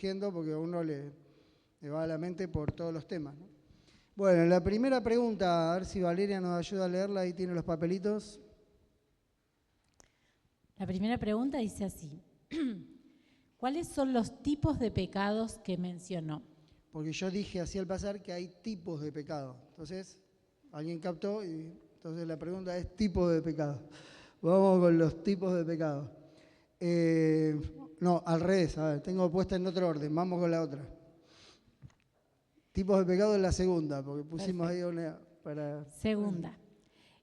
surgiendo porque a uno le va a la mente por todos los temas, ¿no? Bueno, la primera pregunta, a ver si Valeria nos ayuda a leerla, ahí tiene los papelitos. La primera pregunta dice así: ¿cuáles son los tipos de pecados que mencionó? Porque yo dije así al pasar que hay tipos de pecado. Entonces, alguien captó y entonces la pregunta es tipos de pecado. Vamos con los tipos de pecado. No, al revés, a ver, tengo puesta en otro orden, vamos con la otra. Tipos de pecado en la segunda, porque pusimos Perfecto. ahí una para... Segunda,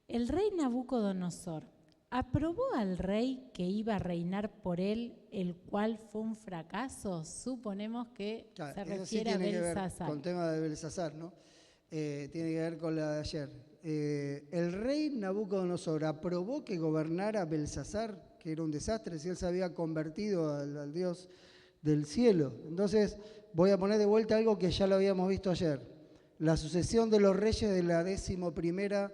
el rey Nabucodonosor aprobó al rey que iba a reinar por él, el cual fue un fracaso. Suponemos que Claro, se eso sí refiere a tiene que ver Belsasar. con el tema de Belsasar, ¿no? Tiene que ver con la de ayer. El rey Nabucodonosor aprobó que gobernara Belsasar, que era un desastre, si él se había convertido al Dios del cielo. Entonces, voy a poner de vuelta algo que ya lo habíamos visto ayer. La sucesión de los reyes de la 11ª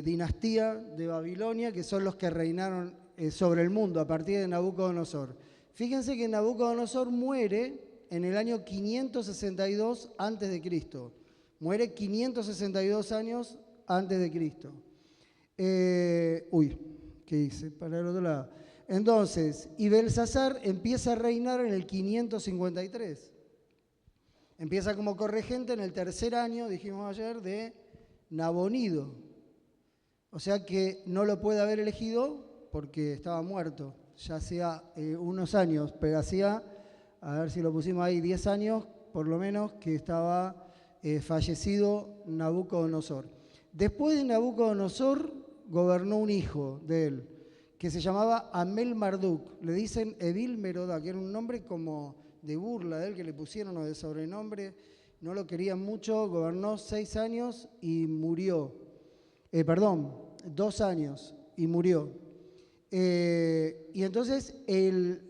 dinastía de Babilonia, que son los que reinaron sobre el mundo a partir de Nabucodonosor. Fíjense que Nabucodonosor muere en el año 562 a.C. Muere 562 años antes de Cristo. ¿Qué hice? Para el otro lado. Entonces, y Belsasar empieza a reinar en el 553. Empieza como corregente en el tercer año, dijimos ayer, de Nabonido. O sea que no lo puede haber elegido porque estaba muerto. Ya hacía unos años, pero hacía, a ver si lo pusimos ahí, 10 años por lo menos que estaba fallecido Nabucodonosor. Después de Nabucodonosor gobernó un hijo de él, que se llamaba Amel Marduk. Le dicen Evil Merodach, que era un nombre como de burla de él, que le pusieron o de sobrenombre. No lo querían mucho, gobernó 6 años y murió. 2 años y murió. Y entonces el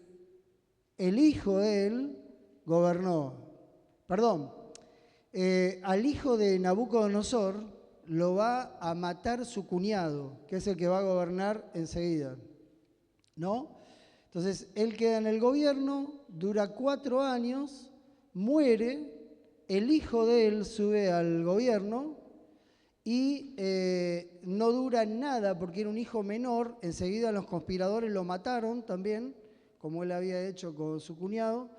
hijo de él gobernó. Al hijo de Nabucodonosor lo va a matar su cuñado, que es el que va a gobernar enseguida, ¿no? Entonces, él queda en el gobierno, dura 4 años, muere, el hijo de él sube al gobierno y no dura nada porque era un hijo menor, enseguida los conspiradores lo mataron también, como él había hecho con su cuñado,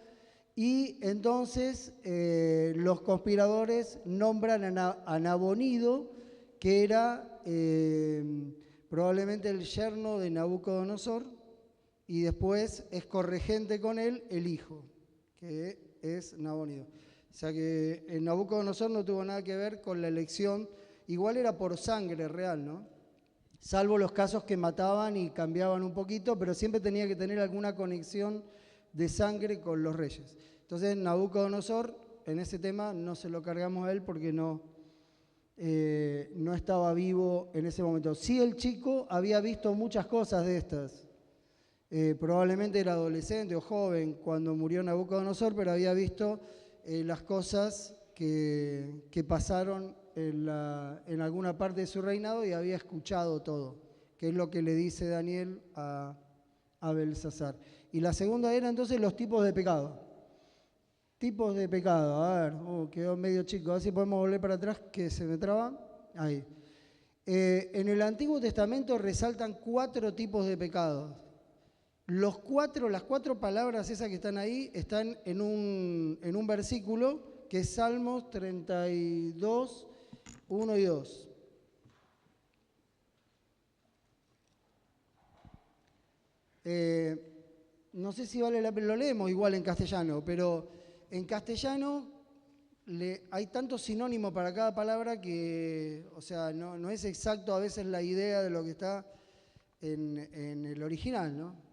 y entonces los conspiradores nombran a Nabonido, que era probablemente el yerno de Nabucodonosor, y después es corregente con él el hijo, que es Nabonido. O sea que Nabucodonosor no tuvo nada que ver con la elección, igual era por sangre real, ¿no? Salvo los casos que mataban y cambiaban un poquito, pero siempre tenía que tener alguna conexión de sangre con los reyes. Entonces Nabucodonosor, en ese tema, no se lo cargamos a él porque no estaba vivo en ese momento. Sí, el chico había visto muchas cosas de estas. Probablemente era adolescente o joven cuando murió Nabucodonosor, pero había visto las cosas que pasaron en alguna parte de su reinado y había escuchado todo, que es lo que le dice Daniel a Belsasar. Y la segunda era entonces los tipos de pecado. Tipos de pecado, a ver, quedó medio chico, a ver si podemos volver para atrás que se me traba. Ahí. En el Antiguo Testamento resaltan 4 tipos de pecados. Las 4 palabras esas que están ahí están en un versículo que es Salmos 32, 1 y 2. No sé si vale la pena, lo leemos igual en castellano, pero en castellano hay tanto sinónimo para cada palabra que, o sea, no es exacto a veces la idea de lo que está en el original, ¿no?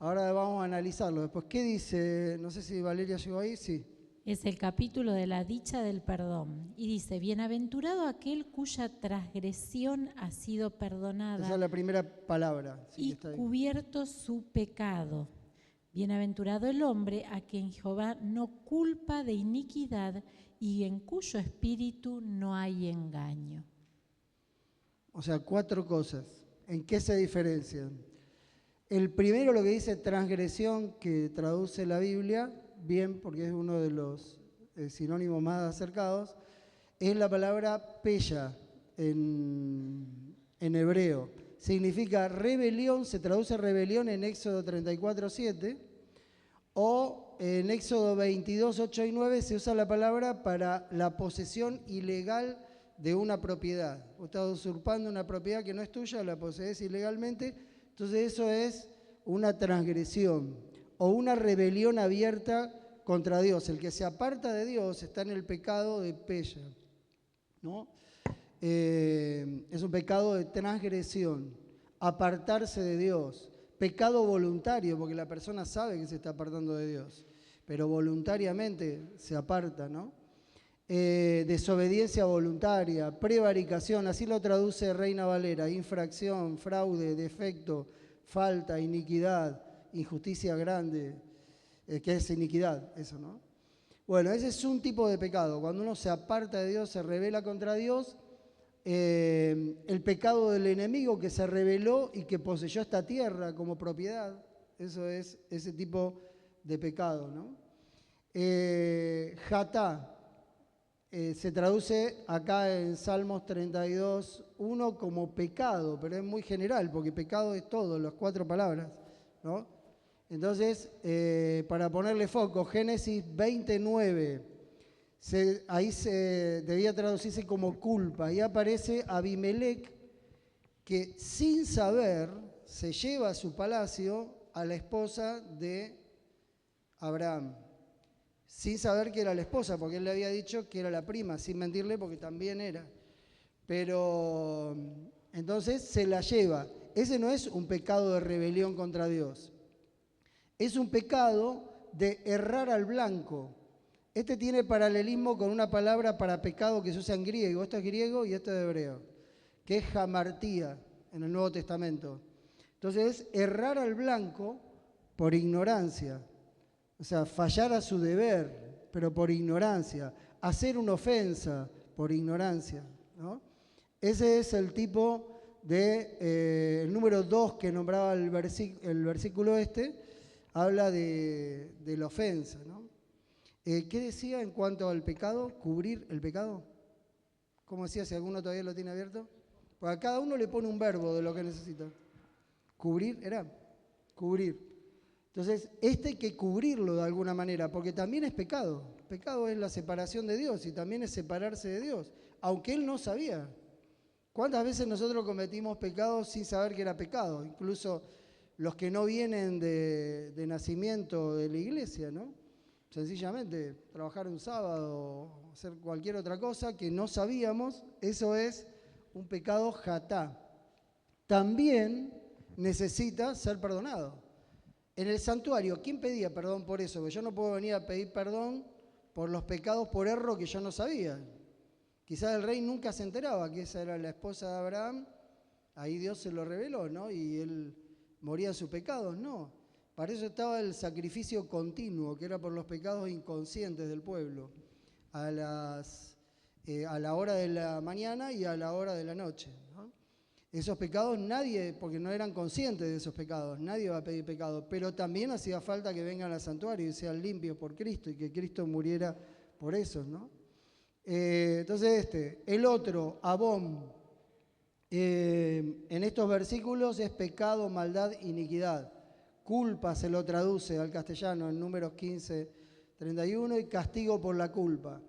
Ahora vamos a analizarlo. Después, ¿qué dice? No sé si Valeria llegó ahí, sí. Es el capítulo de la dicha del perdón. Y dice, bienaventurado aquel cuya transgresión ha sido perdonada. Esa es la primera palabra. Sí, y está ahí. Cubierto su pecado. Bienaventurado el hombre a quien Jehová no culpa de iniquidad y en cuyo espíritu no hay engaño. O sea, 4 cosas. ¿En qué se diferencian? El primero, lo que dice transgresión, que traduce la Biblia, bien, porque es uno de los sinónimos más acercados, es la palabra peya en hebreo. Significa rebelión, se traduce rebelión en Éxodo 34:7, o en Éxodo 22:8 y 9 se usa la palabra para la posesión ilegal de una propiedad. Vos estás usurpando una propiedad que no es tuya, la posees ilegalmente, entonces eso es una transgresión o una rebelión abierta contra Dios. El que se aparta de Dios está en el pecado de peya, ¿no? Es un pecado de transgresión, apartarse de Dios. Pecado voluntario, porque la persona sabe que se está apartando de Dios, pero voluntariamente se aparta, ¿no? Desobediencia voluntaria, prevaricación, así lo traduce Reina Valera: infracción, fraude, defecto, falta, iniquidad, injusticia grande, que es iniquidad, eso, ¿no? Bueno, ese es un tipo de pecado. Cuando uno se aparta de Dios, se rebela contra Dios. El pecado del enemigo que se rebeló y que poseyó esta tierra como propiedad, eso es ese tipo de pecado, ¿no? Jatá, se traduce acá en Salmos 32:1 como pecado, pero es muy general, porque pecado es todo, las 4 palabras, ¿no? Entonces, para ponerle foco, Génesis 20:9, ahí se debía traducirse como culpa. Ahí aparece Abimelec, que sin saber se lleva a su palacio a la esposa de Abraham, sin saber que era la esposa, porque él le había dicho que era la prima, sin mentirle, porque también era. Pero entonces se la lleva. Ese no es un pecado de rebelión contra Dios, es un pecado de errar al blanco. Este tiene paralelismo con una palabra para pecado que se usa en griego. Esto es griego y esto es hebreo, que es hamartía en el Nuevo Testamento. Entonces, errar al blanco por ignorancia. O sea, fallar a su deber, pero por ignorancia. Hacer una ofensa por ignorancia, ¿no? Ese es el tipo de, el número 2 que nombraba el versículo habla de la ofensa, ¿no? ¿Qué decía en cuanto al pecado? ¿Cubrir el pecado? ¿Cómo decía, si alguno todavía lo tiene abierto? Pues a cada uno le pone un verbo de lo que necesita. ¿Cubrir era? Cubrir. Entonces, hay que cubrirlo de alguna manera, porque también es pecado. Pecado es la separación de Dios y también es separarse de Dios, aunque él no sabía. ¿Cuántas veces nosotros cometimos pecados sin saber que era pecado? Incluso los que no vienen de nacimiento de la iglesia, ¿no? Sencillamente trabajar un sábado o hacer cualquier otra cosa que no sabíamos, eso es un pecado jatá. También necesita ser perdonado. En el santuario, ¿quién pedía perdón por eso? Porque yo no puedo venir a pedir perdón por los pecados por error que yo no sabía. Quizás el rey nunca se enteraba que esa era la esposa de Abraham, ahí Dios se lo reveló, ¿no? Y él moría en sus pecados, no. Para eso estaba el sacrificio continuo, que era por los pecados inconscientes del pueblo, a la hora de la mañana y a la hora de la noche, ¿no? Esos pecados nadie, porque no eran conscientes de esos pecados, nadie va a pedir pecado, pero también hacía falta que vengan al santuario y sean limpios por Cristo y que Cristo muriera por esos, ¿no? Entonces el otro, Abón, en estos versículos es pecado, maldad, iniquidad. Culpa se lo traduce al castellano en Números 15:31 y castigo por la culpa.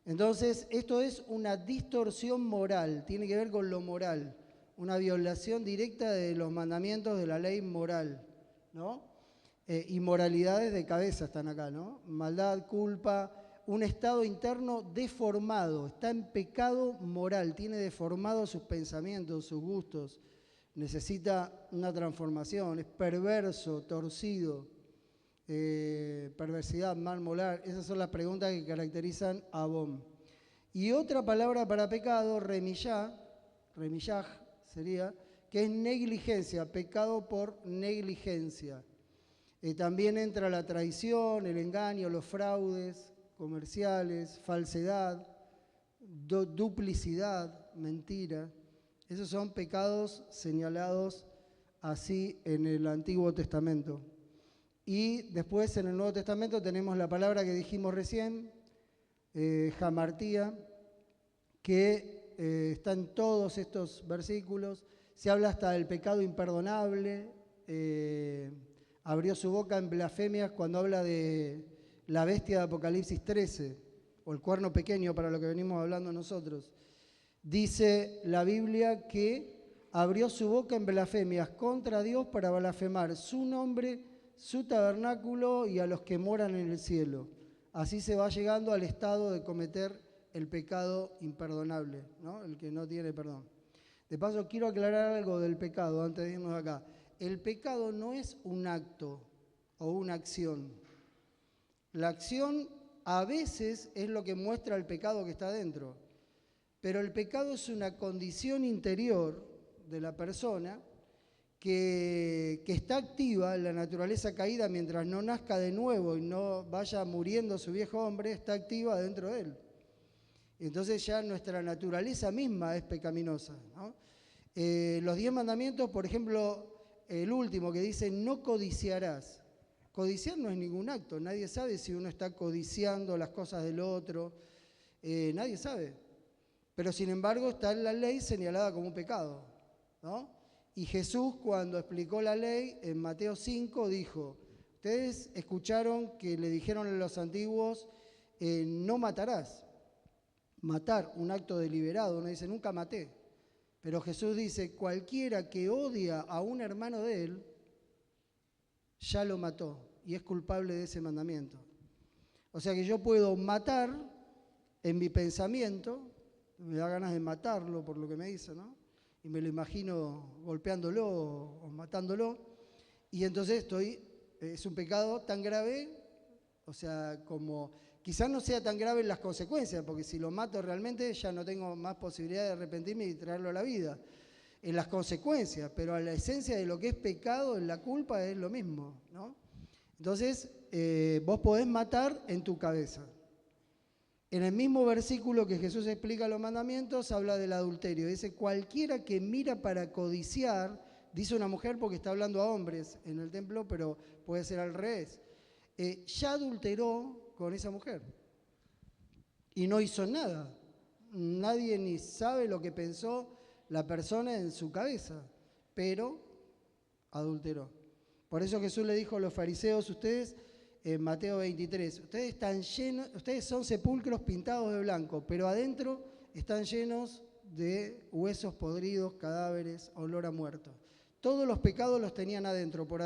Entonces, esto es una distorsión moral, tiene que ver con lo moral, una violación directa de los mandamientos de la ley moral, ¿no? Inmoralidades de cabeza están acá, ¿no? Maldad, culpa, un estado interno deformado, está en pecado moral, tiene deformados sus pensamientos, sus gustos. Necesita una transformación, es perverso, torcido, perversidad, mal molar. Esas son las preguntas que caracterizan a Abón. Y otra palabra para pecado, remillaj sería, que es negligencia, pecado por negligencia. También entra la traición, el engaño, los fraudes comerciales, falsedad, duplicidad, mentira. Esos son pecados señalados así en el Antiguo Testamento. Y después en el Nuevo Testamento tenemos la palabra que dijimos recién, hamartía, que está en todos estos versículos. Se habla hasta del pecado imperdonable. Abrió su boca en blasfemias cuando habla de la bestia de Apocalipsis 13, o el cuerno pequeño para lo que venimos hablando nosotros. Dice la Biblia que abrió su boca en blasfemias contra Dios para blasfemar su nombre, su tabernáculo y a los que moran en el cielo. Así se va llegando al estado de cometer el pecado imperdonable, ¿no? El que no tiene perdón. De paso, quiero aclarar algo del pecado antes de irnos acá. El pecado no es un acto o una acción. La acción a veces es lo que muestra el pecado que está dentro, pero el pecado es una condición interior de la persona que está activa en la naturaleza caída mientras no nazca de nuevo y no vaya muriendo su viejo hombre, está activa dentro de él. Entonces ya nuestra naturaleza misma es pecaminosa, ¿no? Los 10 mandamientos, por ejemplo, el último que dice no codiciarás. Codiciar no es ningún acto, nadie sabe si uno está codiciando las cosas del otro, nadie sabe. Pero sin embargo está en la ley señalada como un pecado, ¿no? Y Jesús, cuando explicó la ley en Mateo 5, dijo, ustedes escucharon que le dijeron a los antiguos, no matarás. Matar, un acto deliberado, uno dice, nunca maté. Pero Jesús dice, cualquiera que odia a un hermano de él, ya lo mató y es culpable de ese mandamiento. O sea que yo puedo matar en mi pensamiento, me da ganas de matarlo por lo que me dice, ¿no? Y me lo imagino golpeándolo o matándolo, y entonces es un pecado tan grave, o sea, como quizás no sea tan grave en las consecuencias, porque si lo mato realmente ya no tengo más posibilidad de arrepentirme y traerlo a la vida, en las consecuencias, pero a la esencia de lo que es pecado, en la culpa es lo mismo, ¿no? Entonces, vos podés matar en tu cabeza. En el mismo versículo que Jesús explica los mandamientos, habla del adulterio. Dice, cualquiera que mira para codiciar, dice una mujer porque está hablando a hombres en el templo, pero puede ser al revés, ya adulteró con esa mujer y no hizo nada. Nadie ni sabe lo que pensó la persona en su cabeza, pero adulteró. Por eso Jesús le dijo a los fariseos, ustedes, en Mateo 23, ustedes están llenos, ustedes son sepulcros pintados de blanco, pero adentro están llenos de huesos podridos, cadáveres, olor a muerto. Todos los pecados los tenían adentro, por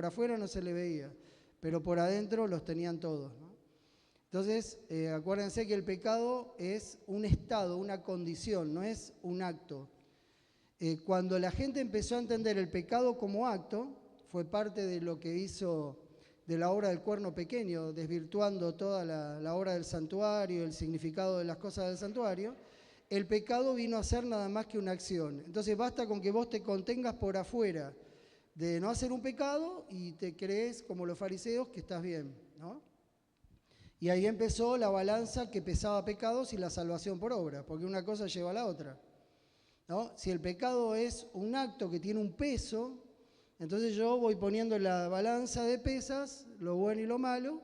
afuera no se le veía, pero por adentro los tenían todos, ¿no? Entonces, acuérdense que el pecado es un estado, una condición, no es un acto. Cuando la gente empezó a entender el pecado como acto, fue parte de lo que hizo de la obra del cuerno pequeño, desvirtuando toda la obra del santuario, el significado de las cosas del santuario. El pecado vino a ser nada más que una acción. Entonces basta con que vos te contengas por afuera de no hacer un pecado y te crees, como los fariseos, que estás bien, ¿no? Y ahí empezó la balanza que pesaba pecados y la salvación por obra, porque una cosa lleva a la otra, ¿no? Si el pecado es un acto que tiene un peso, entonces yo voy poniendo en la balanza de pesas lo bueno y lo malo.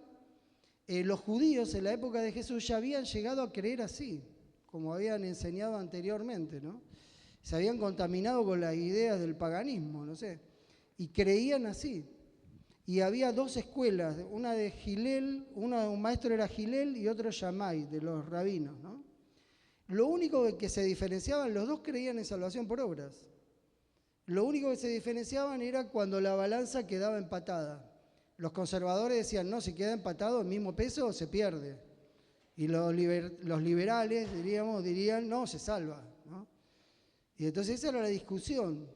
Los judíos en la época de Jesús ya habían llegado a creer así, como habían enseñado anteriormente, ¿no? Se habían contaminado con las ideas del paganismo, no sé, y creían así. Y había dos escuelas, una de Gilel, un maestro era Gilel y otro Shammai, de los rabinos, ¿no? Lo único que se diferenciaban, los dos creían en salvación por obras. Lo único que se diferenciaban era cuando la balanza quedaba empatada. Los conservadores decían, no, si queda empatado el mismo peso se pierde. Y los liberales, dirían, no, se salva, ¿no? Y entonces esa era la discusión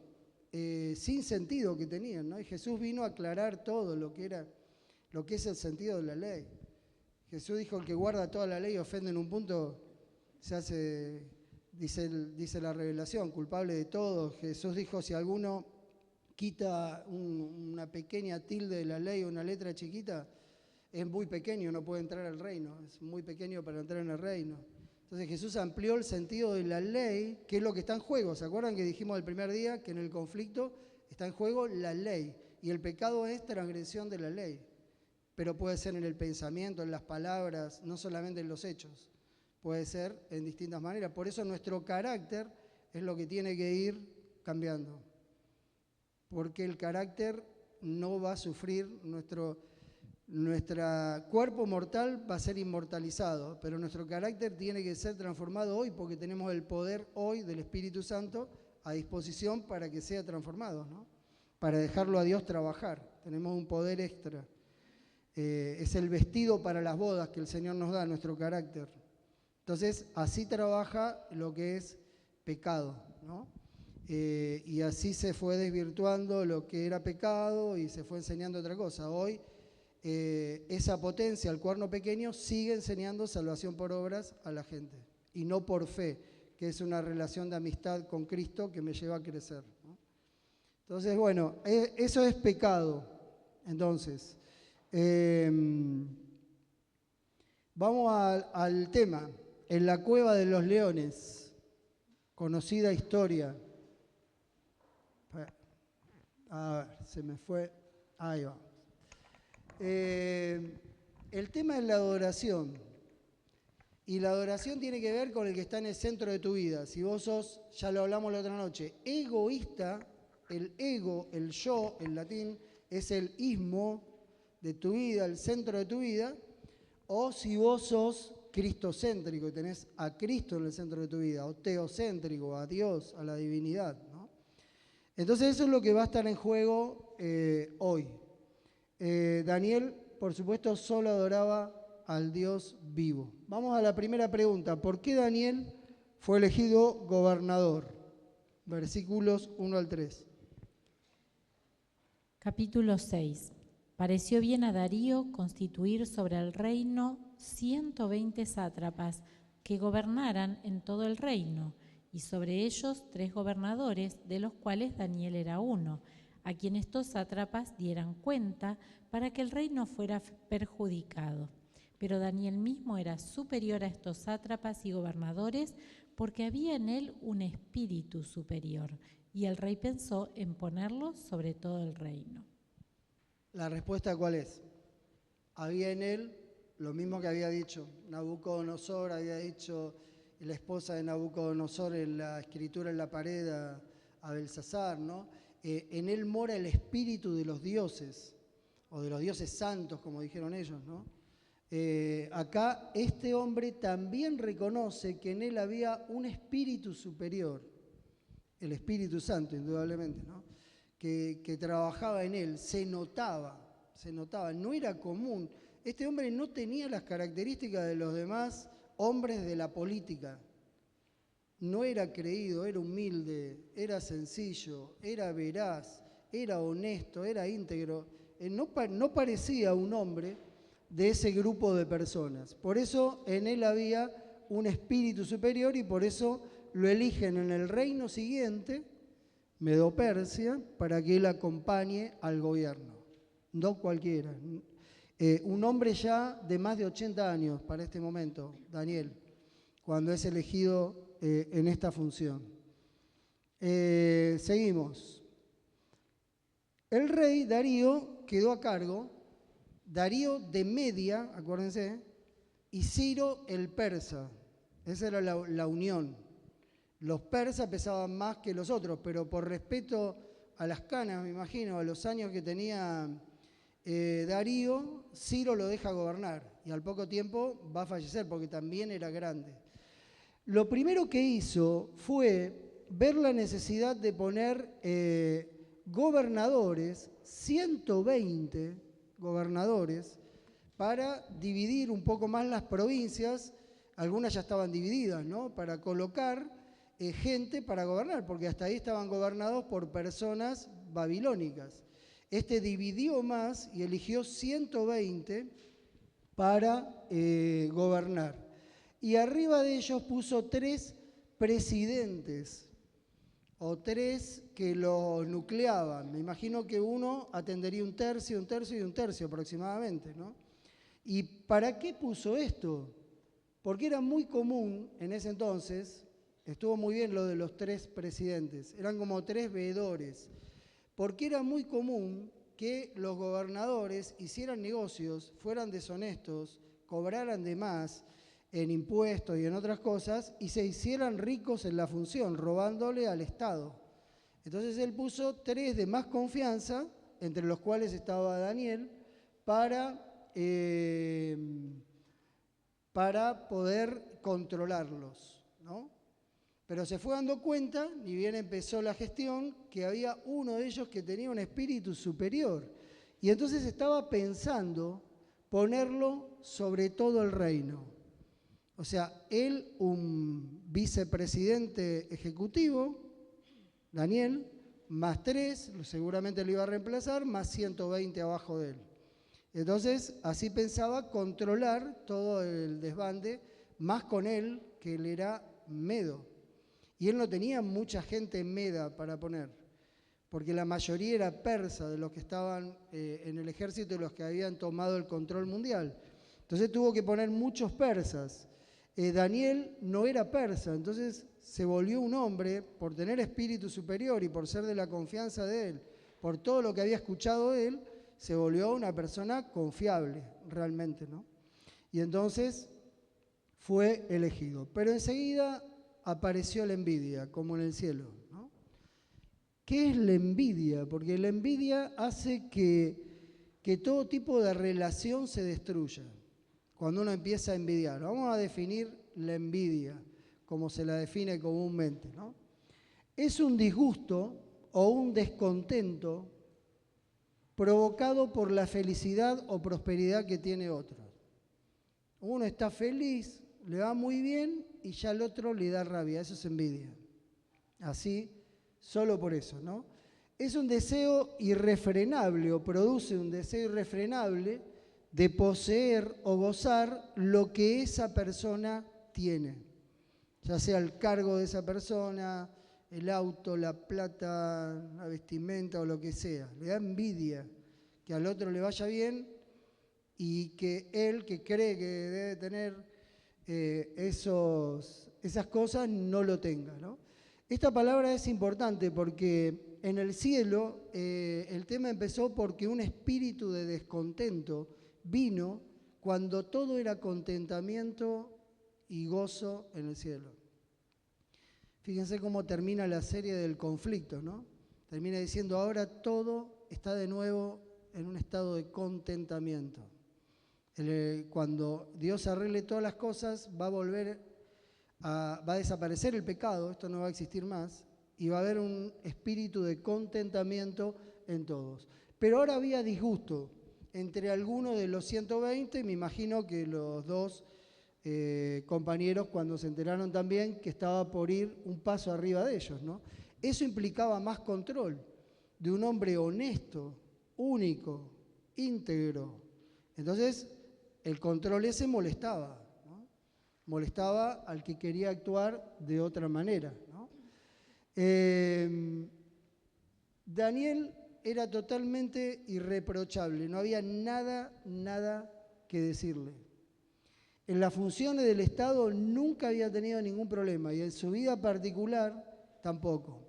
sin sentido que tenían, ¿no? Y Jesús vino a aclarar todo lo que es el sentido de la ley. Jesús dijo, el que guarda toda la ley ofende en un punto, se hace, dice la revelación, culpable de todo. Jesús dijo, si alguno quita una pequeña tilde de la ley o una letra chiquita, es muy pequeño, no puede entrar al reino, es muy pequeño para entrar en el reino. Entonces Jesús amplió el sentido de la ley, que es lo que está en juego. ¿Se acuerdan que dijimos el primer día que en el conflicto está en juego la ley? Y el pecado es transgresión de la ley, pero puede ser en el pensamiento, en las palabras, no solamente en los hechos. Puede ser en distintas maneras. Por eso nuestro carácter es lo que tiene que ir cambiando. Porque el carácter no va a sufrir, nuestro cuerpo mortal va a ser inmortalizado, pero nuestro carácter tiene que ser transformado hoy porque tenemos el poder hoy del Espíritu Santo a disposición para que sea transformado, ¿no? Para dejarlo a Dios trabajar. Tenemos un poder extra. Es el vestido para las bodas que el Señor nos da, nuestro carácter. Entonces, así trabaja lo que es pecado, ¿no? Y así se fue desvirtuando lo que era pecado y se fue enseñando otra cosa. Hoy, esa potencia, el cuerno pequeño, sigue enseñando salvación por obras a la gente y no por fe, que es una relación de amistad con Cristo que me lleva a crecer, ¿no? Entonces, bueno, eso es pecado. Entonces, vamos al tema. En la cueva de los leones, conocida historia. A ver, se me fue. Ahí va. El tema es la adoración. Y la adoración tiene que ver con el que está en el centro de tu vida. Si vos sos, ya lo hablamos la otra noche, egoísta, el ego, el yo, en latín, es el ismo de tu vida, el centro de tu vida, o si vos sos cristocéntrico y tenés a Cristo en el centro de tu vida, o teocéntrico, a Dios, a la divinidad, ¿no? Entonces eso es lo que va a estar en juego hoy. Daniel, por supuesto, solo adoraba al Dios vivo. Vamos a la primera pregunta. ¿Por qué Daniel fue elegido gobernador? Versículos 1 al 3. Capítulo 6. Pareció bien a Darío constituir sobre el reino 120 sátrapas que gobernaran en todo el reino, y sobre ellos 3 gobernadores, de los cuales Daniel era uno, a quien estos sátrapas dieran cuenta para que el rey no fuera perjudicado. Pero Daniel mismo era superior a estos sátrapas y gobernadores porque había en él un espíritu superior, y el rey pensó en ponerlo sobre todo el reino. ¿La respuesta cuál es? Había en él lo mismo que había dicho Nabucodonosor, había dicho la esposa de Nabucodonosor en la escritura en la pared a Belsasar, ¿no? En él mora el espíritu de los dioses, o de los dioses santos, como dijeron ellos, ¿no? Acá este hombre también reconoce que en él había un espíritu superior, el Espíritu Santo, indudablemente, ¿no? Que trabajaba en él, se notaba, no era común. Este hombre no tenía las características de los demás hombres de la política. No era creído, era humilde, era sencillo, era veraz, era honesto, era íntegro. No parecía un hombre de ese grupo de personas. Por eso en él había un espíritu superior y por eso lo eligen en el reino siguiente, Medo-Persia, para que él acompañe al gobierno. No cualquiera. Un hombre ya de más de 80 años para este momento, Daniel, cuando es elegido en esta función. Seguimos. El rey Darío quedó a cargo, Darío de Media, acuérdense, y Ciro el persa. Esa era la unión. Los persas pesaban más que los otros, pero por respeto a las canas, me imagino, a los años que tenía Darío, Ciro lo deja gobernar y al poco tiempo va a fallecer porque también era grande. Lo primero que hizo fue ver la necesidad de poner gobernadores, 120 gobernadores, para dividir un poco más las provincias. Algunas ya estaban divididas, ¿no? Para colocar gente para gobernar, porque hasta ahí estaban gobernados por personas babilónicas. Este dividió más y eligió 120 para gobernar. Y arriba de ellos puso 3 presidentes, o 3 que lo nucleaban. Me imagino que uno atendería un tercio y un tercio aproximadamente, ¿no? ¿Y para qué puso esto? Porque era muy común en ese entonces, estuvo muy bien lo de los 3 presidentes, eran como 3 veedores, porque era muy común que los gobernadores hicieran negocios, fueran deshonestos, cobraran de más en impuestos y en otras cosas, y se hicieran ricos en la función, robándole al Estado. Entonces él puso 3 de más confianza, entre los cuales estaba Daniel, para poder controlarlos, ¿no? Pero se fue dando cuenta, ni bien empezó la gestión, que había uno de ellos que tenía un espíritu superior. Y entonces estaba pensando ponerlo sobre todo el reino. O sea, él, un vicepresidente ejecutivo, Daniel, más 3, seguramente lo iba a reemplazar, más 120 abajo de él. Entonces, así pensaba controlar todo el desbande, más con él, que él era medo. Y él no tenía mucha gente en Meda para poner, porque la mayoría era persa de los que estaban en el ejército y los que habían tomado el control mundial. Entonces tuvo que poner muchos persas. Daniel no era persa, entonces se volvió un hombre por tener espíritu superior y por ser de la confianza de él, por todo lo que había escuchado de él, se volvió una persona confiable realmente, ¿no? Y entonces fue elegido. Pero enseguida apareció la envidia, como en el cielo, ¿no? ¿Qué es la envidia? Porque la envidia hace que todo tipo de relación se destruya cuando uno empieza a envidiar. Vamos a definir la envidia, como se la define comúnmente, ¿no? Es un disgusto o un descontento provocado por la felicidad o prosperidad que tiene otro. Uno está feliz, le va muy bien y ya al otro le da rabia, eso es envidia. Así, solo por eso, ¿no? Es un deseo irrefrenable o produce un deseo irrefrenable de poseer o gozar lo que esa persona tiene, ya sea el cargo de esa persona, el auto, la plata, la vestimenta o lo que sea. Le da envidia que al otro le vaya bien y que él, que cree que debe tener esas cosas, no lo tenga, ¿no? Esta palabra es importante porque en el cielo el tema empezó porque un espíritu de descontento vino cuando todo era contentamiento y gozo en el cielo. Fíjense cómo termina la serie del conflicto, ¿no? Termina diciendo, ahora todo está de nuevo en un estado de contentamiento. Cuando Dios arregle todas las cosas, va a desaparecer el pecado, esto no va a existir más, y va a haber un espíritu de contentamiento en todos. Pero ahora había disgusto entre algunos de los 120, me imagino que los 2 compañeros cuando se enteraron también que estaba por ir un paso arriba de ellos, ¿no? Eso implicaba más control de un hombre honesto, único, íntegro. Entonces, el control ese molestaba, ¿no? Molestaba al que quería actuar de otra manera, ¿no? Daniel era totalmente irreprochable, no había nada que decirle. En las funciones del Estado nunca había tenido ningún problema y en su vida particular tampoco.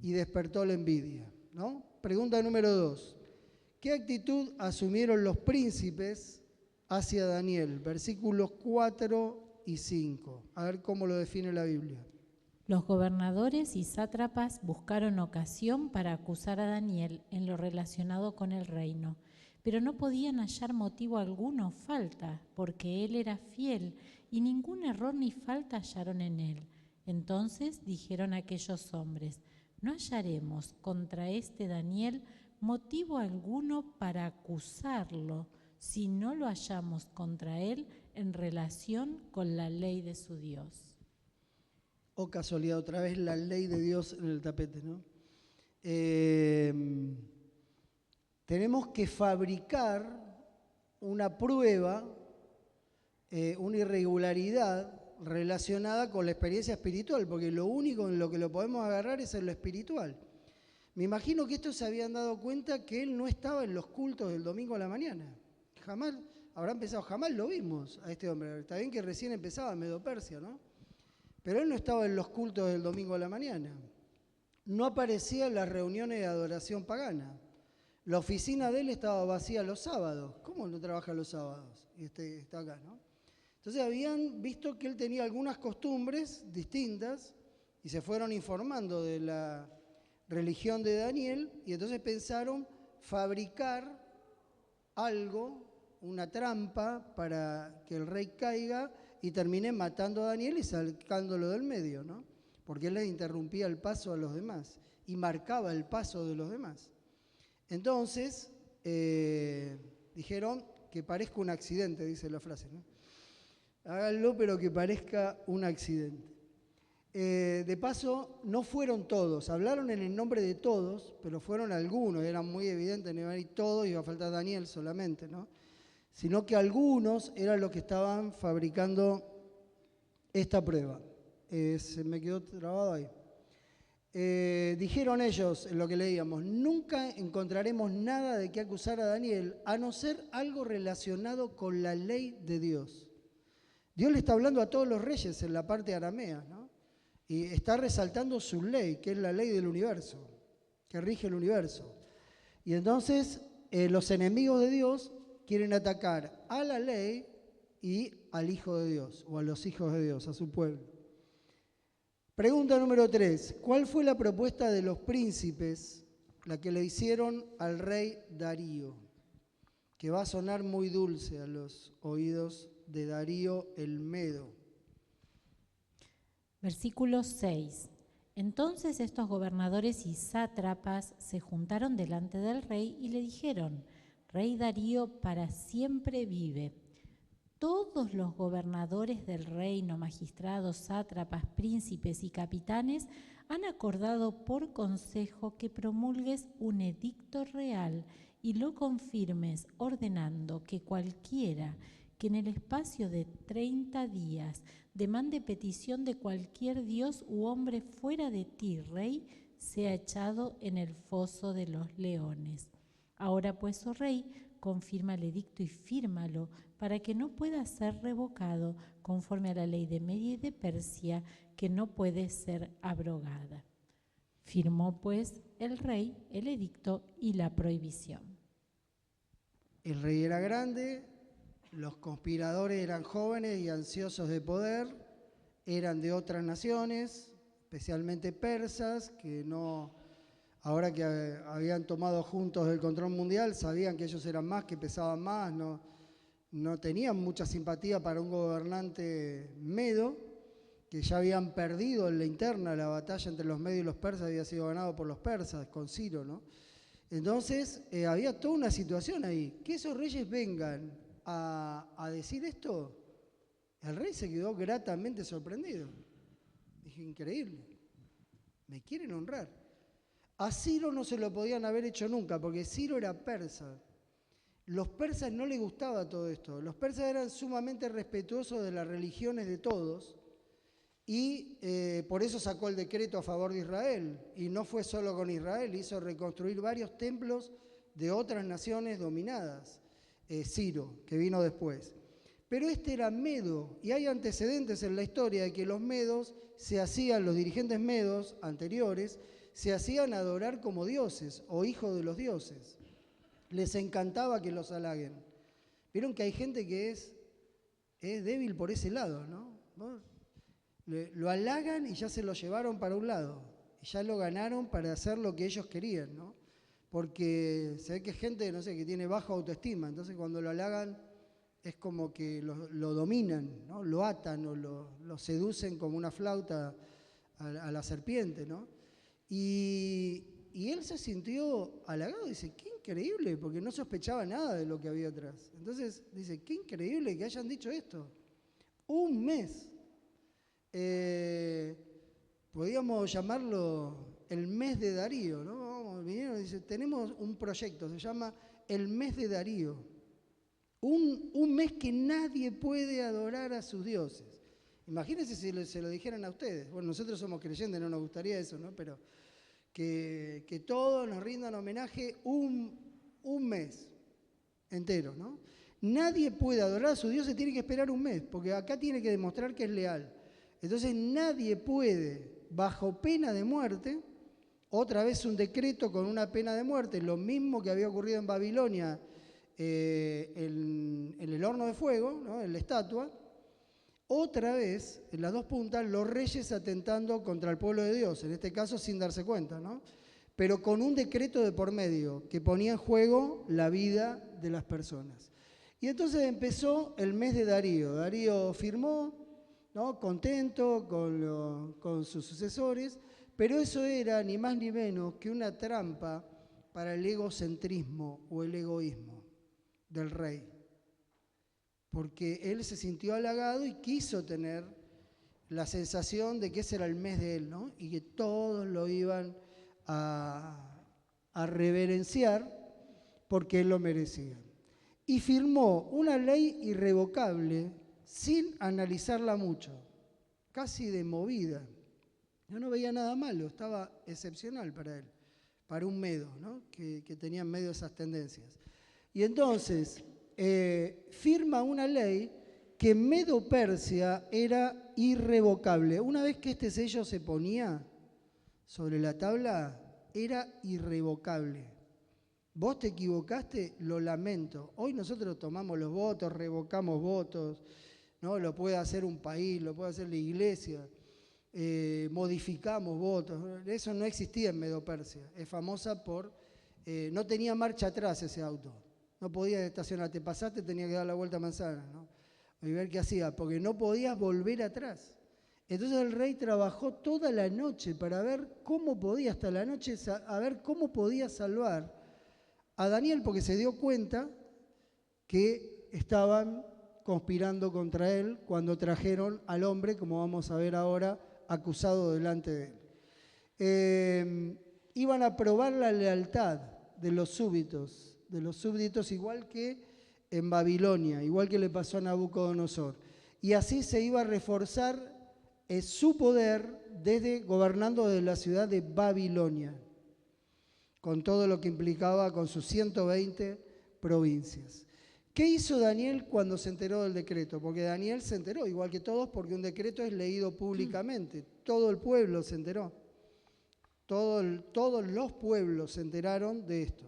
Y despertó la envidia, ¿no? Pregunta número 2. ¿Qué actitud asumieron los príncipes hacia Daniel? Versículos 4 y 5. A ver cómo lo define la Biblia. Los gobernadores y sátrapas buscaron ocasión para acusar a Daniel en lo relacionado con el reino, pero no podían hallar motivo alguno o falta, porque él era fiel y ningún error ni falta hallaron en él. Entonces dijeron aquellos hombres, no hallaremos contra este Daniel motivo alguno para acusarlo, si no lo hallamos contra él en relación con la ley de su Dios. Oh, casualidad, otra vez la ley de Dios en el tapete, ¿no? Tenemos que fabricar una prueba, una irregularidad relacionada con la experiencia espiritual, porque lo único en lo que lo podemos agarrar es en lo espiritual. Me imagino que estos se habían dado cuenta que él no estaba en los cultos del domingo a la mañana. Jamás, habrán pensado, jamás lo vimos a este hombre. Está bien que recién empezaba Medo-Persia, ¿no? Pero él no estaba en los cultos del domingo a la mañana. No aparecía en las reuniones de adoración pagana. La oficina de él estaba vacía los sábados. ¿Cómo no trabaja los sábados? Y está acá, ¿no? Entonces habían visto que él tenía algunas costumbres distintas y se fueron informando de la religión de Daniel y entonces pensaron fabricar algo, una trampa para que el rey caiga y termine matando a Daniel y sacándolo del medio, ¿no? Porque él le interrumpía el paso a los demás y marcaba el paso de los demás. Entonces, dijeron que parezca un accidente, dice la frase, ¿no? Háganlo, pero que parezca un accidente. De paso, no fueron todos, hablaron en el nombre de todos, pero fueron algunos, eran muy evidentes, no iban a ir todos, iba a faltar Daniel solamente, ¿no? Sino que algunos eran los que estaban fabricando esta prueba. Se me quedó trabado ahí. Dijeron ellos, en lo que leíamos, nunca encontraremos nada de qué acusar a Daniel, a no ser algo relacionado con la ley de Dios. Dios le está hablando a todos los reyes en la parte aramea, ¿no? Y está resaltando su ley, que es la ley del universo, que rige el universo. Y entonces los enemigos de Dios quieren atacar a la ley y al Hijo de Dios, o a los hijos de Dios, a su pueblo. Pregunta número 3. ¿Cuál fue la propuesta de los príncipes, la que le hicieron al rey Darío? Que va a sonar muy dulce a los oídos de Darío el Medo. Versículo 6. Entonces estos gobernadores y sátrapas se juntaron delante del rey y le dijeron: Rey Darío para siempre vive. Todos los gobernadores del reino, magistrados, sátrapas, príncipes y capitanes han acordado por consejo que promulgues un edicto real y lo confirmes, ordenando que cualquiera que en el espacio de 30 días demande petición de cualquier dios u hombre fuera de ti, rey, sea echado en el foso de los leones. Ahora pues, oh rey, confirma el edicto y fírmalo, para que no pueda ser revocado conforme a la ley de Media y de Persia, que no puede ser abrogada. Firmó pues el rey el edicto y la prohibición. El rey era grande, los conspiradores eran jóvenes y ansiosos de poder, eran de otras naciones, especialmente persas, que no, ahora que habían tomado juntos el control mundial, sabían que ellos eran más, que pesaban más, no tenían mucha simpatía para un gobernante medo, que ya habían perdido en la interna, la batalla entre los medios y los persas había sido ganado por los persas, con Ciro, ¿no? Entonces, había toda una situación ahí. Que esos reyes vengan a decir esto, el rey se quedó gratamente sorprendido. Dije, increíble, me quieren honrar. A Ciro no se lo podían haber hecho nunca, porque Ciro era persa. Los persas no les gustaba todo esto. Los persas eran sumamente respetuosos de las religiones de todos y por eso sacó el decreto a favor de Israel. Y no fue solo con Israel, hizo reconstruir varios templos de otras naciones dominadas. Ciro, que vino después. Pero este era medo, y hay antecedentes en la historia de que los medos los dirigentes medos anteriores, se hacían adorar como dioses o hijos de los dioses. Les encantaba que los halaguen. Vieron que hay gente que es débil por ese lado, ¿no? Lo halagan y ya se lo llevaron para un lado. Y ya lo ganaron para hacer lo que ellos querían, ¿no? Porque se ve que es gente, no sé, que tiene baja autoestima. Entonces cuando lo halagan es como que lo dominan, ¿no? Lo atan o lo seducen como una flauta a la serpiente, ¿no? Y él se sintió halagado, dice, qué increíble, porque no sospechaba nada de lo que había atrás. Entonces dice, qué increíble que hayan dicho esto. Un mes. Podríamos llamarlo el mes de Darío, ¿no? Vinieron y dice, tenemos un proyecto, se llama el mes de Darío. Un mes que nadie puede adorar a sus dioses. Imagínense si se lo dijeran a ustedes. Bueno, nosotros somos creyentes, no nos gustaría eso, ¿no? Pero que todos nos rindan homenaje un mes entero, ¿no? Nadie puede adorar a sus dioses, tiene que esperar un mes, porque acá tiene que demostrar que es leal. Entonces nadie puede, bajo pena de muerte, otra vez un decreto con una pena de muerte, lo mismo que había ocurrido en Babilonia, en el horno de fuego, ¿no? En la estatua. Otra vez, en las dos puntas, los reyes atentando contra el pueblo de Dios, en este caso sin darse cuenta, ¿no? Pero con un decreto de por medio que ponía en juego la vida de las personas. Y entonces empezó el mes de Darío. Darío firmó, ¿no? Contento con sus sucesores, pero eso era ni más ni menos que una trampa para el egocentrismo o el egoísmo del rey. Porque él se sintió halagado y quiso tener la sensación de que ese era el mes de él, ¿no? Y que todos lo iban a reverenciar porque él lo merecía. Y firmó una ley irrevocable sin analizarla mucho, casi de movida. Yo no veía nada malo, estaba excepcional para él, para un medo, ¿no? que tenía en medio esas tendencias. Y entonces firma una ley que en Medo-Persia era irrevocable. Una vez que este sello se ponía sobre la tabla, era irrevocable. Vos te equivocaste, lo lamento. Hoy nosotros tomamos los votos, revocamos votos, ¿no? Lo puede hacer un país, lo puede hacer la iglesia, modificamos votos. Eso no existía en Medo-Persia. Es famosa por... no tenía marcha atrás ese auto. No podías estacionar, te pasaste, tenías que dar la vuelta a manzana, ¿no? Y ver qué hacía, porque no podías volver atrás. Entonces el rey trabajó toda la noche para ver cómo podía, hasta la noche, a ver cómo podía salvar a Daniel, porque se dio cuenta que estaban conspirando contra él cuando trajeron al hombre, como vamos a ver ahora, acusado delante de él. Iban a probar la lealtad de los súbditos, igual que en Babilonia, igual que le pasó a Nabucodonosor. Y así se iba a reforzar su poder gobernando desde la ciudad de Babilonia, con todo lo que implicaba con sus 120 provincias. ¿Qué hizo Daniel cuando se enteró del decreto? Porque Daniel se enteró, igual que todos, porque un decreto es leído públicamente. Todo el pueblo se enteró. Todos los pueblos se enteraron de esto.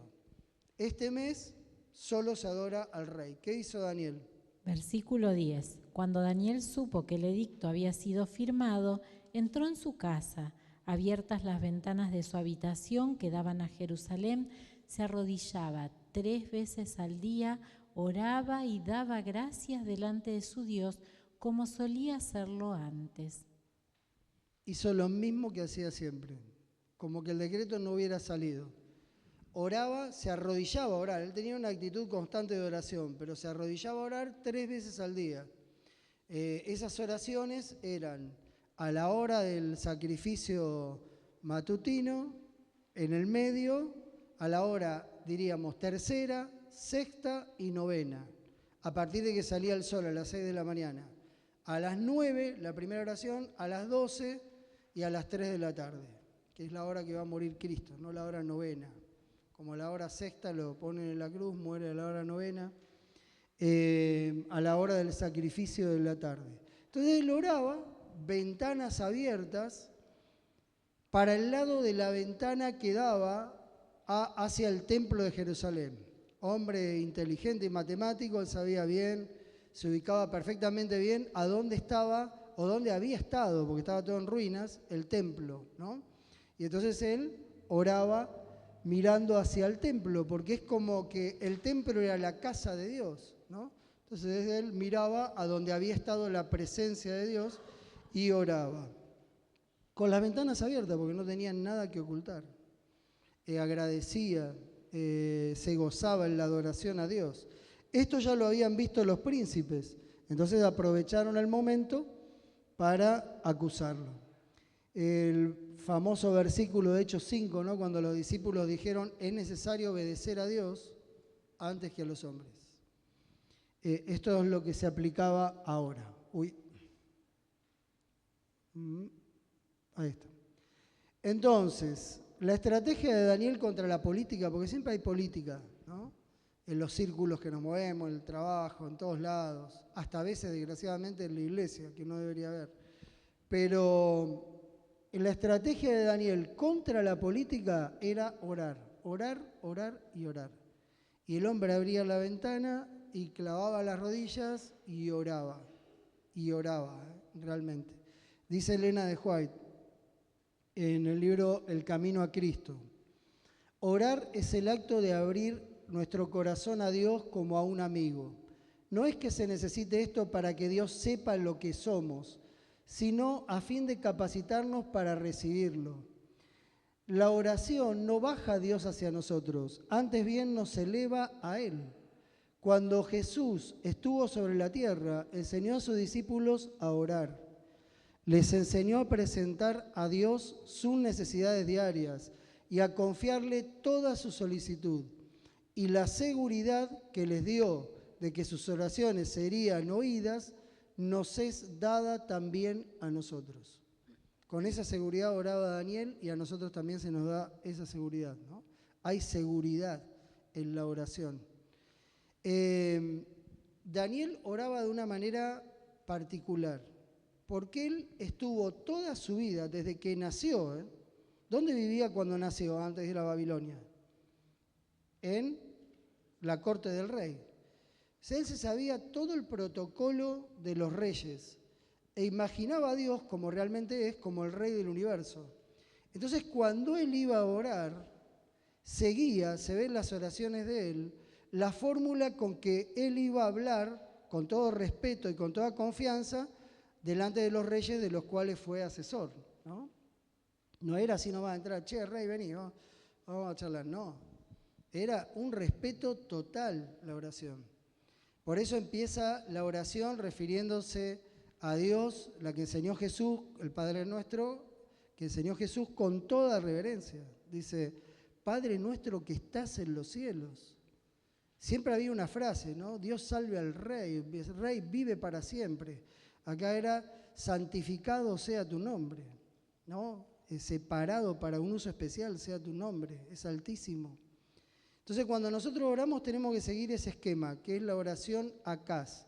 Este mes solo se adora al rey. ¿Qué hizo Daniel? Versículo 10. Cuando Daniel supo que el edicto había sido firmado, entró en su casa. Abiertas las ventanas de su habitación que daban a Jerusalén, se arrodillaba 3 veces al día, oraba y daba gracias delante de su Dios, como solía hacerlo antes. Hizo lo mismo que hacía siempre, como que el decreto no hubiera salido. Oraba, se arrodillaba a orar. Él tenía una actitud constante de oración, pero se arrodillaba a orar 3 veces al día. Esas oraciones eran a la hora del sacrificio matutino, en el medio, a la hora, diríamos, tercera, sexta y novena, a partir de que salía el sol a las 6 de la mañana. A las 9, la primera oración, a las 12 y a las 3 de la tarde, que es la hora que va a morir Cristo, no la hora novena. Como la hora sexta lo ponen en la cruz, muere a la hora novena, a la hora del sacrificio de la tarde. Entonces él oraba, ventanas abiertas, para el lado de la ventana que daba hacia el templo de Jerusalén. Hombre inteligente y matemático, él sabía bien, se ubicaba perfectamente bien a dónde estaba o dónde había estado, porque estaba todo en ruinas, el templo, ¿no? Y entonces él oraba mirando hacia el templo, porque es como que el templo era la casa de Dios, ¿no? Entonces él miraba a donde había estado la presencia de Dios y oraba. Con las ventanas abiertas, porque no tenían nada que ocultar. Agradecía, se gozaba en la adoración a Dios. Esto ya lo habían visto los príncipes, entonces aprovecharon el momento para acusarlo. El famoso versículo de Hechos 5, ¿no? Cuando los discípulos dijeron, es necesario obedecer a Dios antes que a los hombres. Esto es lo que se aplicaba ahora. Ahí está. Entonces, la estrategia de Daniel contra la política, porque siempre hay política, ¿no? En los círculos que nos movemos, en el trabajo, en todos lados, hasta a veces, desgraciadamente, en la iglesia, que no debería haber. Pero la estrategia de Daniel contra la política era orar, orar, orar y orar. Y el hombre abría la ventana y clavaba las rodillas y oraba, realmente. Dice Elena de White en el libro El Camino a Cristo: orar es el acto de abrir nuestro corazón a Dios como a un amigo. No es que se necesite esto para que Dios sepa lo que somos, sino a fin de capacitarnos para recibirlo. La oración no baja a Dios hacia nosotros, antes bien nos eleva a Él. Cuando Jesús estuvo sobre la tierra, enseñó a sus discípulos a orar. Les enseñó a presentar a Dios sus necesidades diarias y a confiarle toda su solicitud. Y la seguridad que les dio de que sus oraciones serían oídas, nos es dada también a nosotros. Con esa seguridad oraba Daniel y a nosotros también se nos da esa seguridad, ¿no? Hay seguridad en la oración. Daniel oraba de una manera particular, porque él estuvo toda su vida, desde que nació, ¿dónde vivía cuando nació, antes de ir a Babilonia? En la corte del rey. Él se sabía todo el protocolo de los reyes e imaginaba a Dios como realmente es, como el rey del universo. Entonces, cuando él iba a orar, seguía, se ve en las oraciones de él, la fórmula con que él iba a hablar con todo respeto y con toda confianza delante de los reyes de los cuales fue asesor, ¿no? No era así nomás entrar, che, rey, vení, vamos a charlar, no. Era un respeto total la oración. Por eso empieza la oración refiriéndose a Dios, la que enseñó Jesús, el Padre Nuestro, que enseñó Jesús con toda reverencia. Dice, Padre nuestro que estás en los cielos. Siempre había una frase, ¿no? Dios salve al rey, el rey vive para siempre. Acá era, santificado sea tu nombre, ¿no? Separado para un uso especial sea tu nombre, es altísimo. Entonces, cuando nosotros oramos tenemos que seguir ese esquema, que es la oración acás.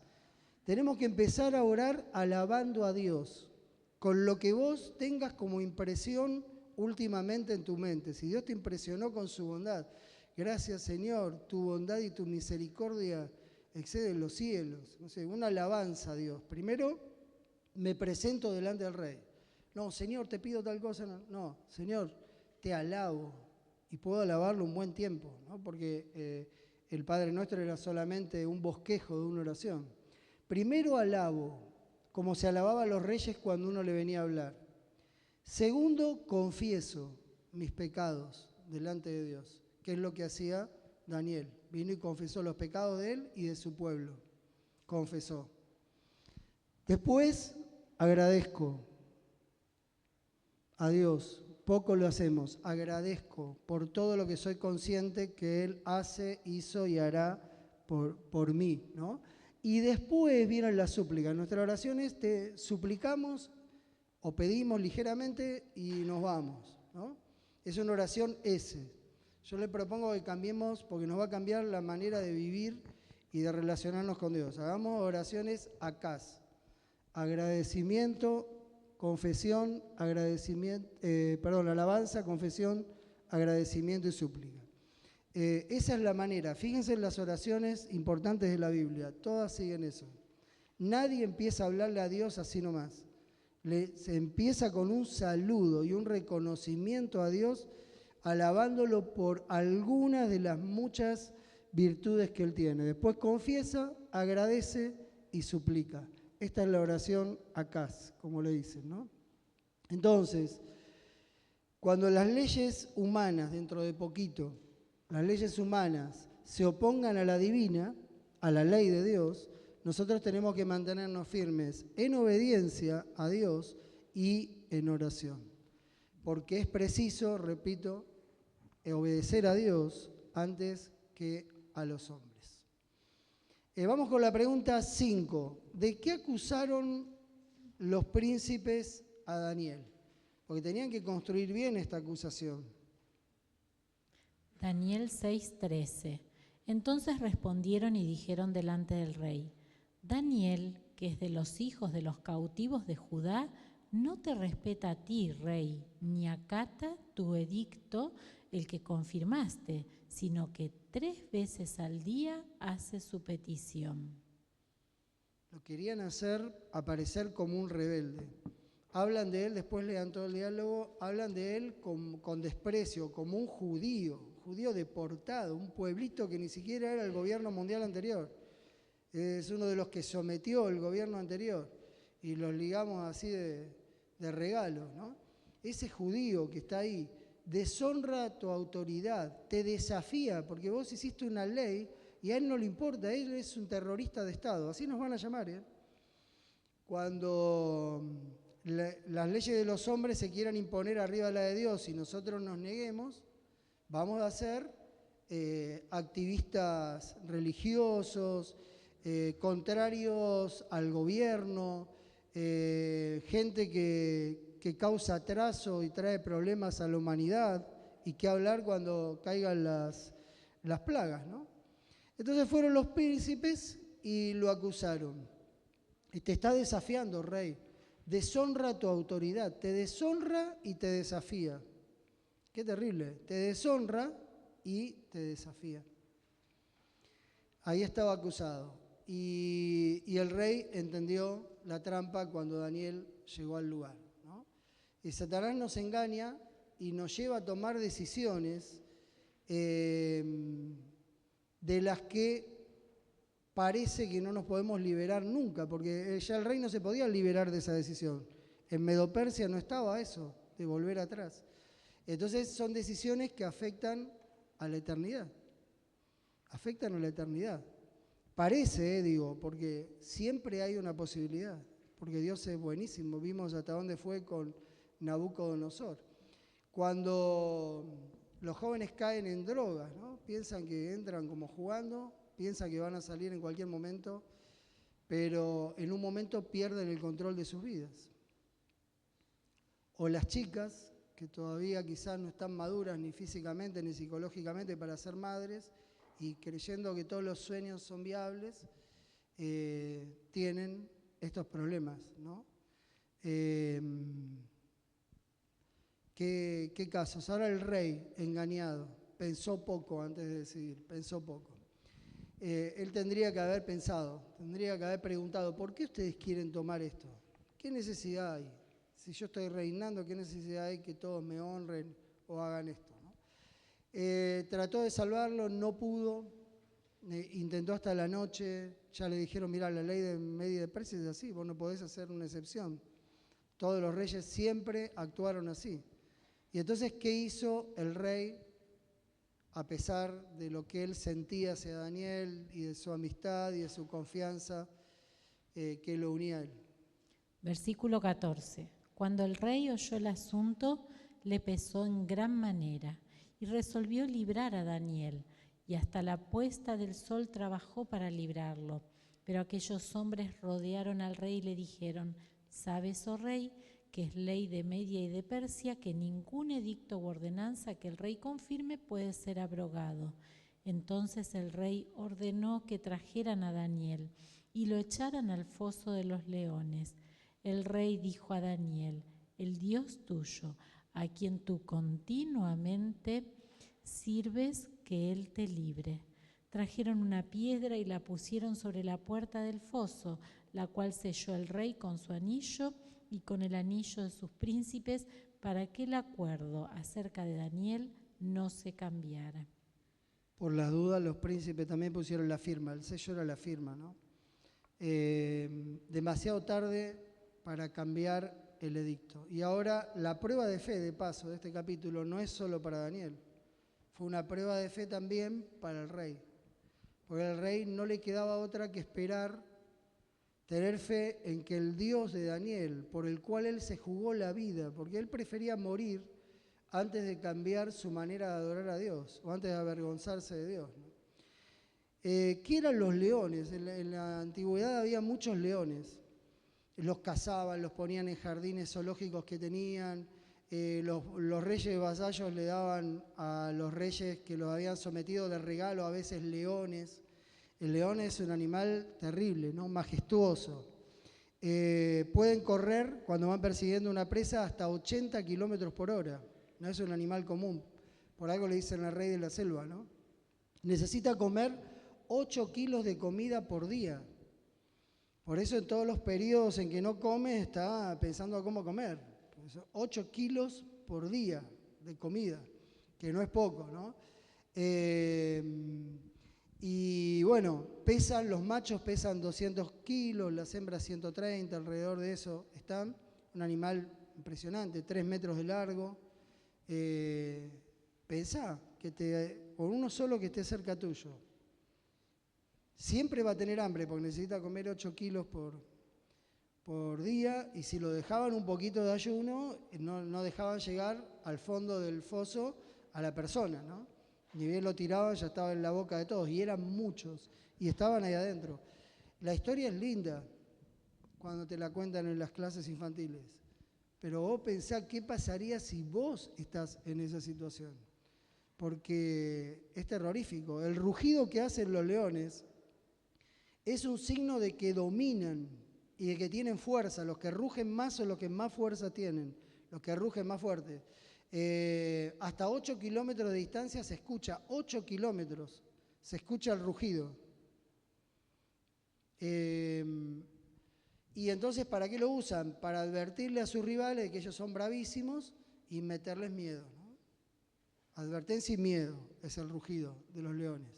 Tenemos que empezar a orar alabando a Dios, con lo que vos tengas como impresión últimamente en tu mente. Si Dios te impresionó con su bondad, gracias Señor, tu bondad y tu misericordia exceden los cielos. No sé, una alabanza a Dios. Primero, me presento delante del Rey. No, Señor, te pido tal cosa. No, Señor, te alabo. Y puedo alabarlo un buen tiempo, ¿no? Porque el Padre Nuestro era solamente un bosquejo de una oración. Primero alabo, como se alababa a los reyes cuando uno le venía a hablar. Segundo, confieso mis pecados delante de Dios, que es lo que hacía Daniel. Vino y confesó los pecados de él y de su pueblo. Confesó. Después, agradezco a Dios. Poco lo hacemos. Agradezco por todo lo que soy consciente que Él hace, hizo y hará por mí, ¿no? Y después vienen las súplicas. Nuestras oraciones te suplicamos o pedimos ligeramente y nos vamos, ¿no? Es una oración S. Yo le propongo que cambiemos porque nos va a cambiar la manera de vivir y de relacionarnos con Dios. Hagamos oraciones acás. Agradecimiento, confesión, alabanza, confesión, agradecimiento y súplica. Esa es la manera. Fíjense en las oraciones importantes de la Biblia. Todas siguen eso. Nadie empieza a hablarle a Dios así nomás. Se empieza con un saludo y un reconocimiento a Dios, alabándolo por algunas de las muchas virtudes que Él tiene. Después confiesa, agradece y suplica. Esta es la oración acás, como le dicen, ¿no? Entonces, cuando las leyes humanas, dentro de poquito, las leyes humanas se opongan a la divina, a la ley de Dios, nosotros tenemos que mantenernos firmes en obediencia a Dios y en oración. Porque es preciso, repito, obedecer a Dios antes que a los hombres. Vamos con la pregunta 5. ¿De qué acusaron los príncipes a Daniel? Porque tenían que construir bien esta acusación. Daniel 6:13. Entonces respondieron y dijeron delante del rey: Daniel, que es de los hijos de los cautivos de Judá, no te respeta a ti, rey, ni acata tu edicto el que confirmaste, sino que 3 veces al día hace su petición. Lo querían hacer aparecer como un rebelde. Hablan de él, después lean todo el diálogo, hablan de él con desprecio, como un judío deportado, un pueblito que ni siquiera era el gobierno mundial anterior. Es uno de los que sometió el gobierno anterior y los ligamos así de regalo, ¿no? Ese judío que está ahí deshonra tu autoridad, te desafía, porque vos hiciste una ley y a él no le importa, él es un terrorista de Estado, así nos van a llamar, ¿eh? Cuando las leyes de los hombres se quieran imponer arriba de la de Dios y nosotros nos neguemos, vamos a ser activistas religiosos, contrarios al gobierno, gente que causa atraso y trae problemas a la humanidad, y qué hablar cuando caigan las plagas, ¿no? Entonces fueron los príncipes y lo acusaron. Y te está desafiando, rey. Deshonra tu autoridad, te deshonra y te desafía. Qué terrible, te deshonra y te desafía. Ahí estaba acusado. Y el rey entendió la trampa cuando Daniel llegó al lugar, ¿no? Y Satanás nos engaña y nos lleva a tomar decisiones de las que parece que no nos podemos liberar nunca, porque ya el rey no se podía liberar de esa decisión. En Medo-Persia no estaba eso, de volver atrás. Entonces son decisiones que afectan a la eternidad. Afectan a la eternidad. Parece, digo, porque siempre hay una posibilidad, porque Dios es buenísimo. Vimos hasta dónde fue con Nabucodonosor. Cuando los jóvenes caen en drogas, ¿no? Piensan que entran como jugando, piensan que van a salir en cualquier momento, pero en un momento pierden el control de sus vidas. O las chicas, que todavía quizás no están maduras ni físicamente ni psicológicamente para ser madres, y creyendo que todos los sueños son viables, tienen estos problemas, ¿no? ¿Qué casos? Ahora el rey, engañado, pensó poco antes de decidir, pensó poco. Él tendría que haber pensado, tendría que haber preguntado, ¿por qué ustedes quieren tomar esto? ¿Qué necesidad hay? Si yo estoy reinando, ¿qué necesidad hay que todos me honren o hagan esto, ¿no? Trató de salvarlo, no pudo, intentó hasta la noche, ya le dijeron, mira, la ley de Media y de Persia es así, vos no podés hacer una excepción. Todos los reyes siempre actuaron así. Y entonces, ¿qué hizo el rey? A pesar de lo que él sentía hacia Daniel y de su amistad y de su confianza que lo unía a él. Versículo 14. Cuando el rey oyó el asunto, le pesó en gran manera y resolvió librar a Daniel, y hasta la puesta del sol trabajó para librarlo. Pero aquellos hombres rodearon al rey y le dijeron, ¿sabes, oh rey, que es ley de Media y de Persia, que ningún edicto u ordenanza que el rey confirme puede ser abrogado? Entonces el rey ordenó que trajeran a Daniel y lo echaran al foso de los leones. El rey dijo a Daniel, el Dios tuyo, a quien tú continuamente sirves, que él te libre. Trajeron una piedra y la pusieron sobre la puerta del foso, la cual selló el rey con su anillo y con el anillo de sus príncipes, para que el acuerdo acerca de Daniel no se cambiara. Por las dudas, los príncipes también pusieron la firma, el sello era la firma, ¿no? Demasiado tarde para cambiar el edicto. Y ahora la prueba de fe, de paso, de este capítulo no es solo para Daniel, fue una prueba de fe también para el rey, porque al rey no le quedaba otra que esperar, tener fe en que el Dios de Daniel, por el cual él se jugó la vida, porque él prefería morir antes de cambiar su manera de adorar a Dios, o antes de avergonzarse de Dios, ¿no? ¿Qué eran los leones? En la antigüedad había muchos leones. Los cazaban, los ponían en jardines zoológicos que tenían. Los reyes vasallos le daban a los reyes que los habían sometido de regalo a veces leones. El león es un animal terrible, ¿no? Majestuoso. pueden correr cuando van persiguiendo una presa hasta 80 kilómetros por hora. No es un animal común. Por algo le dicen el rey de la selva, ¿no? Necesita comer 8 kilos de comida por día. Por eso en todos los periodos en que no come está pensando cómo comer. 8 kilos por día de comida, que no es poco, ¿no? Y bueno, los machos pesan 200 kilos, las hembras 130, alrededor de eso están. Un animal impresionante, 3 metros de largo. Pensá que con uno solo que esté cerca tuyo, siempre va a tener hambre porque necesita comer 8 kilos por día, y si lo dejaban un poquito de ayuno, no dejaban llegar al fondo del foso a la persona, ¿no? Ni bien lo tiraban, ya estaba en la boca de todos, y eran muchos, y estaban ahí adentro. La historia es linda cuando te la cuentan en las clases infantiles, pero vos pensá qué pasaría si vos estás en esa situación, porque es terrorífico. El rugido que hacen los leones es un signo de que dominan y de que tienen fuerza. Los que rugen más son los que más fuerza tienen, los que rugen más fuerte. Hasta 8 kilómetros de distancia se escucha, 8 kilómetros se escucha el rugido. Y entonces, ¿para qué lo usan? Para advertirle a sus rivales de que ellos son bravísimos y meterles miedo, ¿no? Advertencia y miedo es el rugido de los leones.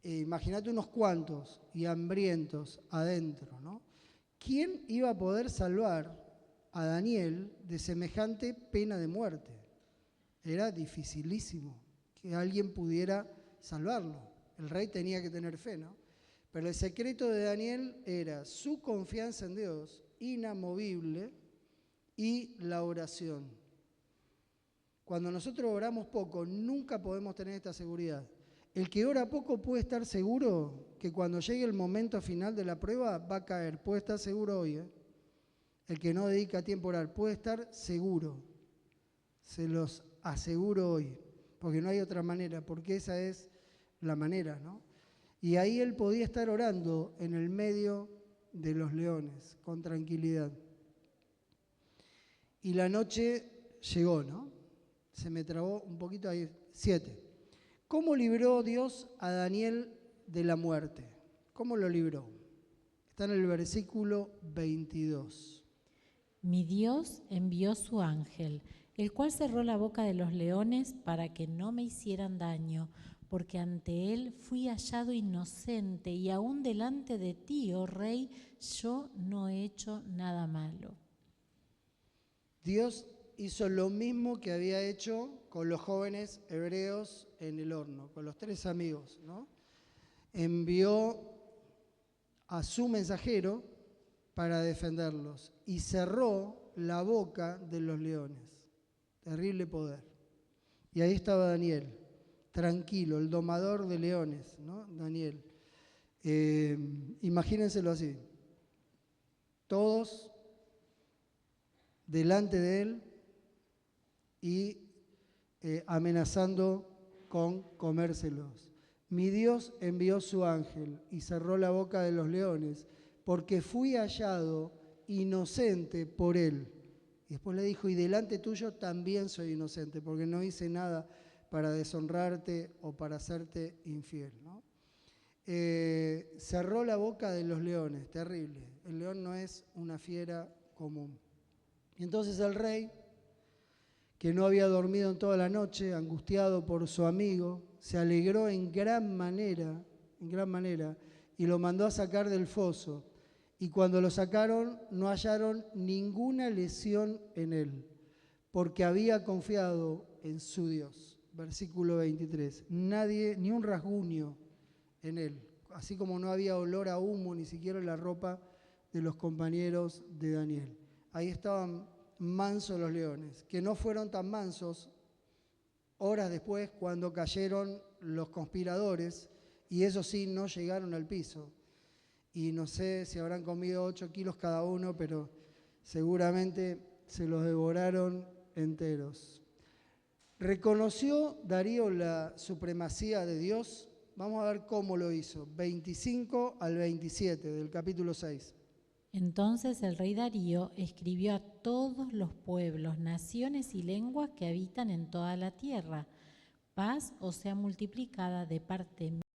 Imagínate unos cuantos y hambrientos adentro, ¿no? ¿Quién iba a poder salvar a Daniel de semejante pena de muerte? Era dificilísimo que alguien pudiera salvarlo. El rey tenía que tener fe, ¿no? Pero el secreto de Daniel era su confianza en Dios, inamovible, y la oración. Cuando nosotros oramos poco, nunca podemos tener esta seguridad. El que ora poco puede estar seguro que cuando llegue el momento final de la prueba va a caer. Puede estar seguro hoy, ¿eh? El que no dedica tiempo a orar puede estar seguro. Se los aseguro hoy, porque no hay otra manera, porque esa es la manera, ¿no? Y ahí él podía estar orando en el medio de los leones, con tranquilidad. Y la noche llegó, ¿no? Se me trabó un poquito ahí. 7. ¿Cómo libró Dios a Daniel de la muerte? ¿Cómo lo libró? Está en el versículo 22. Mi Dios envió su ángel, el cual cerró la boca de los leones para que no me hicieran daño, porque ante él fui hallado inocente, y aún delante de ti, oh rey, yo no he hecho nada malo. Dios hizo lo mismo que había hecho con los jóvenes hebreos en el horno, con los 3 amigos, ¿no? Envió a su mensajero para defenderlos y cerró la boca de los leones. Terrible poder. Y ahí estaba Daniel, tranquilo, el domador de leones, ¿no? Daniel. Imagínenselo así. Todos delante de él y amenazando con comérselos. Mi Dios envió su ángel y cerró la boca de los leones, porque fui hallado inocente por él. Y después le dijo, y delante tuyo también soy inocente, porque no hice nada para deshonrarte o para hacerte infiel, ¿no? Cerró la boca de los leones, terrible. El león no es una fiera común. Y entonces el rey, que no había dormido en toda la noche, angustiado por su amigo, se alegró en gran manera, y lo mandó a sacar del foso. Y cuando lo sacaron, no hallaron ninguna lesión en él, porque había confiado en su Dios. Versículo 23. Nadie, ni un rasguño en él, así como no había olor a humo, ni siquiera en la ropa de los compañeros de Daniel. Ahí estaban mansos los leones, que no fueron tan mansos horas después cuando cayeron los conspiradores, y eso sí, no llegaron al piso. Y no sé si habrán comido 8 kilos cada uno, pero seguramente se los devoraron enteros. ¿Reconoció Darío la supremacía de Dios? Vamos a ver cómo lo hizo. 25 al 27 del capítulo 6. Entonces el rey Darío escribió a todos los pueblos, naciones y lenguas que habitan en toda la tierra: paz os sea multiplicada de parte